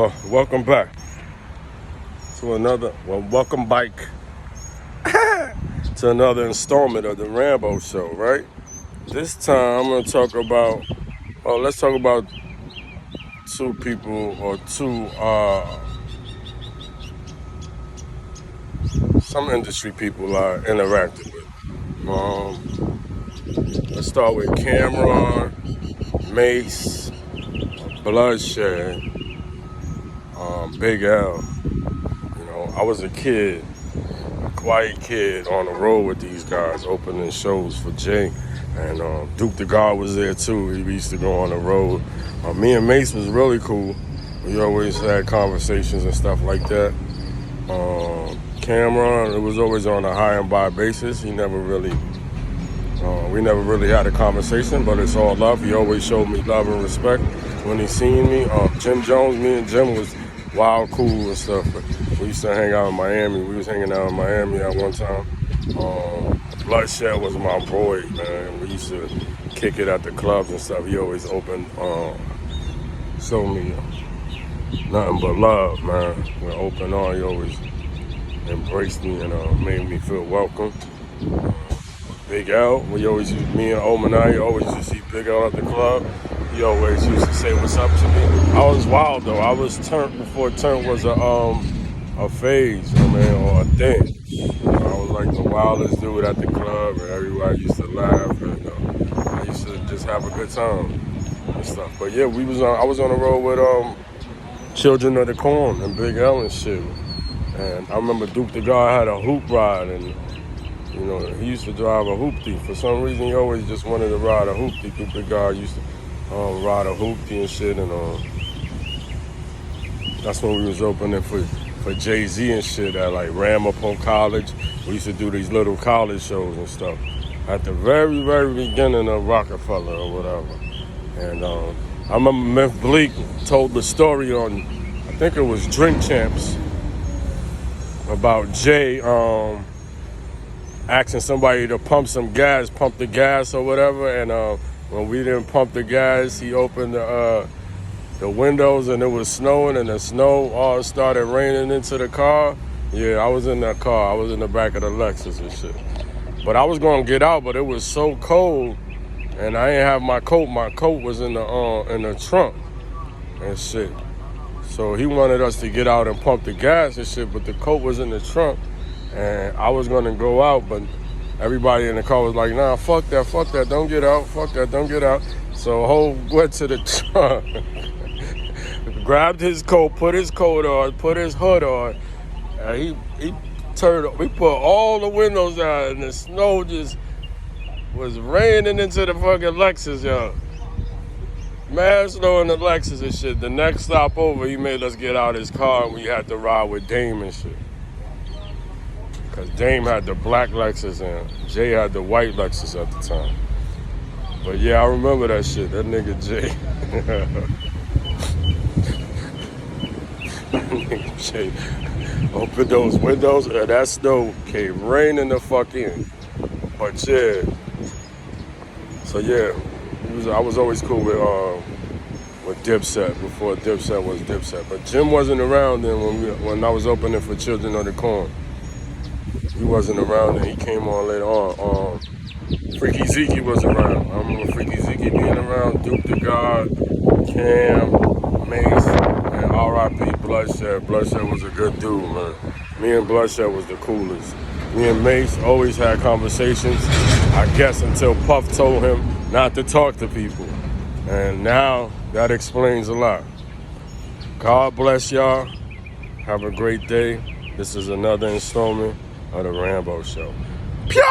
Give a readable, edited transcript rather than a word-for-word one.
Welcome back to welcome back to another installment of the Rambo Show, right? This time I'm going to talk about, let's talk about two people or some industry people I interacted with. Let's start with Cameron, Mace, Bloodshed, Big L. You know, I was a kid, a quiet kid on the road with these guys, opening shows for Jay. And Duke the God was there too. We used to go on the road. Me and Mace was really cool. We always had conversations and stuff like that. Cameron, it was always on a high and by basis. We never really had a conversation, but it's all love. He always showed me love and respect when he seen me. Jim Jones, me and Jim was wild cool and stuff. But we used to hang out in Miami. We was hanging out in Miami at one time. Bloodshed was my boy, man. We used to kick it at the clubs and stuff. He always opened, showed me nothing but love, man. With open arms, he always embraced me and made me feel welcome. Big L, me and Omanai always used to see Big L at the club. He always used to say what's up to me. I was wild though. I was turned before turn was a phase, or a thing. I was like the wildest dude at the club, and everybody used to laugh, and I used to just have a good time and stuff. But yeah, I was on the road with Children of the Corn and Big L and shit. And I remember Duke the God had a hoop ride, and you know, he used to drive a hoopty. For some reason, he always just wanted to ride a hoopty. Duke the God used to ride a hoopty and shit, and that's when we was opening for jayz and shit at like Ramapo College. We used to do these little college shows and stuff at the very, very beginning of Rockefeller or whatever. And I remember Myth Bleak told the story on, I think it was Drink Champs, about Jay asking somebody to pump the gas or whatever, and when we didn't pump the gas, he opened the windows and it was snowing, and the snow all started raining into the car. Yeah, I was in that car. I was in the back of the Lexus and shit. But I was gonna get out, but it was so cold, and I didn't have my coat. My coat was in the trunk and shit. So he wanted us to get out and pump the gas and shit, but the coat was in the trunk. And I was gonna go out, but everybody in the car was like, nah, fuck that, don't get out, fuck that, don't get out. So Ho went to the trunk, grabbed his coat, put his coat on, put his hood on, and we put all the windows out, and the snow just was raining into the fucking Lexus, yo. Mad snow in the Lexus and shit. The next stop over, he made us get out his car, and we had to ride with Dame and shit. Cause Dame had the black Lexus and Jay had the white Lexus at the time. But yeah, I remember that shit. That nigga Jay. That nigga Jay opened those windows and that snow came raining the fuck in. But yeah. So yeah, I was always cool with dipset before dipset was dipset. But Jim wasn't around then when I was opening for Children of the Corn. He wasn't around and he came on later on. Freaky Zeke was around. I remember Freaky Zeke being around, Duke the God, Cam, Mace, and R.I.P. Bloodshed. Bloodshed was a good dude, man. Me and Bloodshed was the coolest. Me and Mace always had conversations, I guess until Puff told him not to talk to people. And now that explains a lot. God bless y'all. Have a great day. This is another installment of the Rambo Show. Pew!